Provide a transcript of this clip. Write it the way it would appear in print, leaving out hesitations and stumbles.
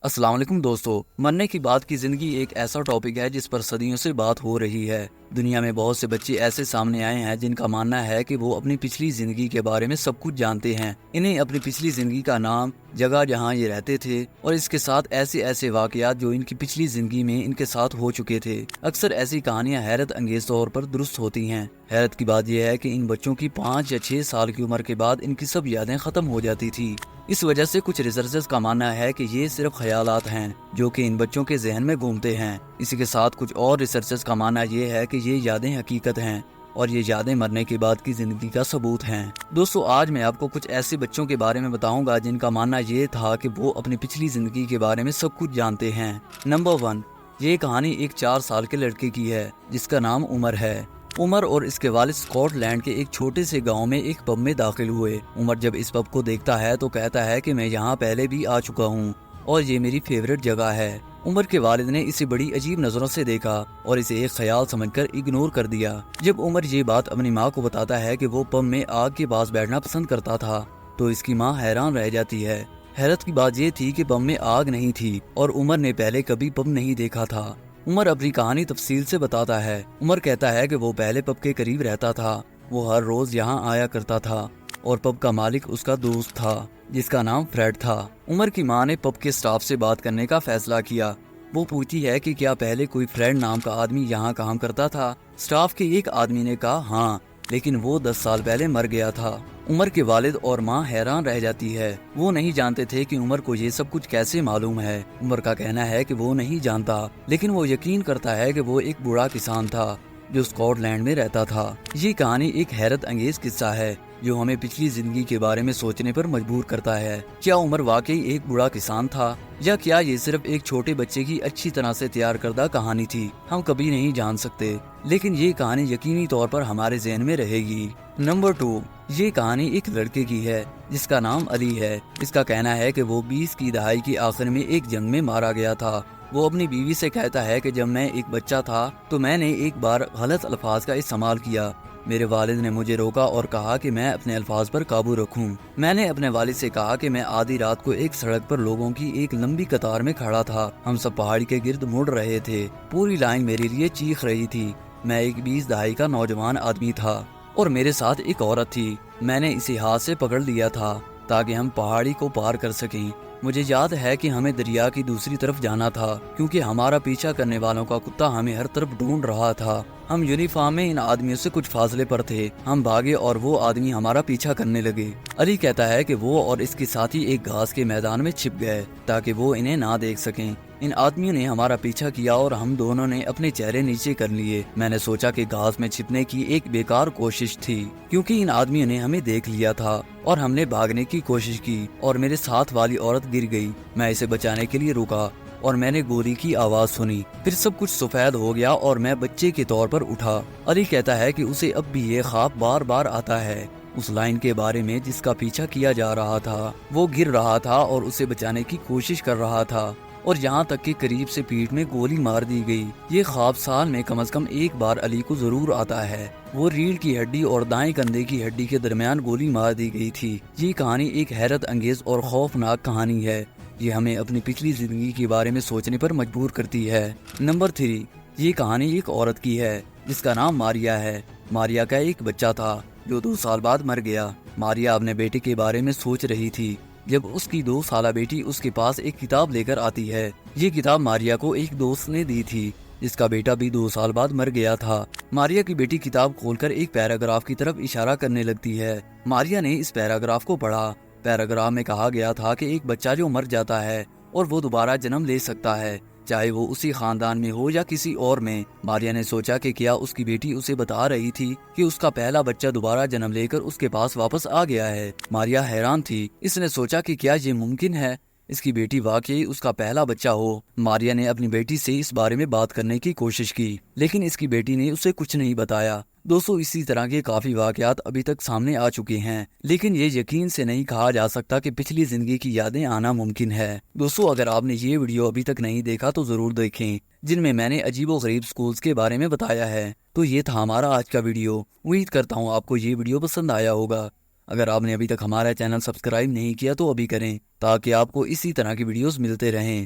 अस्सलाम वालेकुम दोस्तों। मरने के बाद की ज़िंदगी एक ऐसा टॉपिक है जिस पर सदियों से बात हो रही है। दुनिया में बहुत से बच्चे ऐसे सामने आए हैं जिनका मानना है कि वो अपनी पिछली ज़िंदगी के बारे में सब कुछ जानते हैं। इन्हें अपनी पिछली ज़िंदगी का नाम, जगह जहां ये रहते थे और इसके साथ ऐसे ऐसे वाकयात जो इनकी पिछली ज़िंदगी में इनके साथ हो चुके थे। अक्सर ऐसी कहानियां हैरत अंगेज तौर पर दुरुस्त होती हैं। हैरत की बात यह है कि इन बच्चों की 5 या 6 साल की उम्र के बाद इनकी सब यादें ख़त्म हो जाती थी। इस वजह से कुछ रिसर्चर्स का मानना है कि ये सिर्फ ख्यालात हैं जो कि इन बच्चों के जहन में घूमते हैं। इसी के साथ कुछ और रिसर्चर्स का मानना ये है कि ये यादें हकीकत हैं और ये यादें मरने के बाद की जिंदगी का सबूत हैं। दोस्तों, आज मैं आपको कुछ ऐसे बच्चों के बारे में बताऊंगा जिनका मानना ये था कि वो अपनी पिछली जिंदगी के बारे में सब कुछ जानते हैं। नंबर 1, ये कहानी एक 4 साल के लड़के की है जिसका नाम उमर है। उमर और इसके वालिद स्कॉटलैंड के एक छोटे से गांव में एक पब में दाखिल हुए। उमर जब इस पब को देखता है तो कहता है कि मैं यहाँ पहले भी आ चुका हूँ और ये मेरी फेवरेट जगह है। उमर के वालिद ने इसे बड़ी अजीब नजरों से देखा और इसे एक ख्याल समझकर इग्नोर कर दिया। जब उमर ये बात अपनी माँ को बताता है कि वो पब में आग के पास बैठना पसंद करता था तो इसकी माँ हैरान रह जाती है। हैरत की बात ये थी कि पब में आग नहीं थी और उमर ने पहले कभी पब नहीं देखा था। उमर अपनी कहानी तफसील से बताता है। उमर कहता है कि वो पहले पब के करीब रहता था। वो हर रोज यहाँ आया करता था और पब का मालिक उसका दोस्त था जिसका नाम फ्रेड था। उमर की माँ ने पब के स्टाफ से बात करने का फैसला किया। वो पूछती है कि क्या पहले कोई फ्रेड नाम का आदमी यहाँ काम करता था। स्टाफ के एक आदमी ने कहा हाँ, लेकिन वो 10 साल पहले मर गया था। उमर के वालिद और माँ हैरान रह जाती है। वो नहीं जानते थे कि उमर को ये सब कुछ कैसे मालूम है। उमर का कहना है कि वो नहीं जानता, लेकिन वो यकीन करता है कि वो एक बूढ़ा किसान था जो स्कॉटलैंड में रहता था। ये कहानी एक हैरत अंगेज किस्सा है जो हमें पिछली जिंदगी के बारे में सोचने पर मजबूर करता है। क्या उमर वाकई एक बूढ़ा किसान था या क्या ये सिर्फ एक छोटे बच्चे की अच्छी तरह से तैयार करदा कहानी थी? हम कभी नहीं जान सकते, लेकिन ये कहानी यकीनी तौर पर हमारे जहन में रहेगी। नंबर 2, ये कहानी एक लड़के की है जिसका नाम अली है। इसका कहना है कि वो 20 की दहाई के आखिर में एक जंग में मारा गया था। वो अपनी बीवी से कहता है कि जब मैं एक बच्चा था तो मैंने एक बार गलत अल्फाज का इस्तेमाल किया। मेरे वालिद ने मुझे रोका और कहा कि मैं अपने अल्फाज पर काबू रखूं। मैंने अपने वालिद से कहा कि मैं आधी रात को एक सड़क पर लोगों की एक लंबी कतार में खड़ा था। हम सब पहाड़ी के गिर्द मुड़ रहे थे। पूरी लाइन मेरे लिए चीख रही थी। मैं एक 20 दहाई का नौजवान आदमी था और मेरे साथ एक औरत थी। मैंने इसे हाथ से पकड़ लिया था ताकि हम पहाड़ी को पार कर सकें। मुझे याद है कि हमें दरिया की दूसरी तरफ जाना था क्योंकि हमारा पीछा करने वालों का कुत्ता हमें हर तरफ ढूंढ रहा था। हम यूनिफॉर्म में इन आदमियों से कुछ फासले पर थे। हम भागे और वो आदमी हमारा पीछा करने लगे। अली कहता है कि वो और इसके साथी एक घास के मैदान में छिप गए ताकि वो इन्हें ना देख सकें। इन आदमियों ने हमारा पीछा किया और हम दोनों ने अपने चेहरे नीचे कर लिए। मैंने सोचा कि घास में छिपने की एक बेकार कोशिश थी क्योंकि इन आदमियों ने हमें देख लिया था और हमने भागने की कोशिश की और मेरे साथ वाली औरत गिर गई। मैं इसे बचाने के लिए रुका और मैंने गोली की आवाज सुनी। फिर सब कुछ सफेद हो गया और मैं बच्चे के तौर पर उठा। अली कहता है कि उसे अब भी ये ख्वाब बार बार आता है उस लाइन के बारे में जिसका पीछा किया जा रहा था। वो गिर रहा था और उसे बचाने की कोशिश कर रहा था और यहाँ तक कि करीब से पीठ में गोली मार दी गई। ये ख्वाब साल में कम से कम एक बार अली को जरूर आता है। वो रीढ़ की हड्डी और दाएं कंधे की हड्डी के दरमियान गोली मार दी गई थी। ये कहानी एक हैरत अंगेज और खौफनाक कहानी है। ये हमें अपनी पिछली जिंदगी के बारे में सोचने पर मजबूर करती है। नंबर 3, ये कहानी एक औरत की है जिसका नाम मारिया है। मारिया का एक बच्चा था जो 2 साल बाद मर गया। मारिया अपने बेटे के बारे में सोच रही थी जब उसकी 2 साला बेटी उसके पास एक किताब लेकर आती है। ये किताब मारिया को एक दोस्त ने दी थी जिसका बेटा भी 2 साल बाद मर गया था। मारिया की बेटी किताब खोलकर एक पैराग्राफ की तरफ इशारा करने लगती है। मारिया ने इस पैराग्राफ को पढ़ा। पैराग्राफ में कहा गया था कि एक बच्चा जो मर जाता है और वो दोबारा जन्म ले सकता है, चाहे वो उसी खानदान में हो या किसी और में। मारिया ने सोचा कि क्या उसकी बेटी उसे बता रही थी कि उसका पहला बच्चा दोबारा जन्म लेकर उसके पास वापस आ गया है। मारिया हैरान थी। इसने सोचा कि क्या ये मुमकिन है इसकी बेटी वाकई उसका पहला बच्चा हो। मारिया ने अपनी बेटी से इस बारे में बात करने की कोशिश की, लेकिन इसकी बेटी ने उसे कुछ नहीं बताया। दोस्तों, इसी तरह के काफी वाकयात अभी तक सामने आ चुके हैं, लेकिन ये यकीन से नहीं कहा जा सकता कि पिछली जिंदगी की यादें आना मुमकिन है। दोस्तों, अगर आपने ये वीडियो अभी तक नहीं देखा तो जरूर देखें, जिनमें मैंने अजीबोगरीब स्कूल्स के बारे में बताया है। तो ये था हमारा आज का वीडियो। उम्मीद करता हूँ आपको ये वीडियो पसंद आया होगा। اگر آپ نے ابھی تک ہمارا چینل سبسکرائب نہیں کیا تو ابھی کریں تاکہ آپ کو اسی طرح کی ویڈیوز ملتے رہیں۔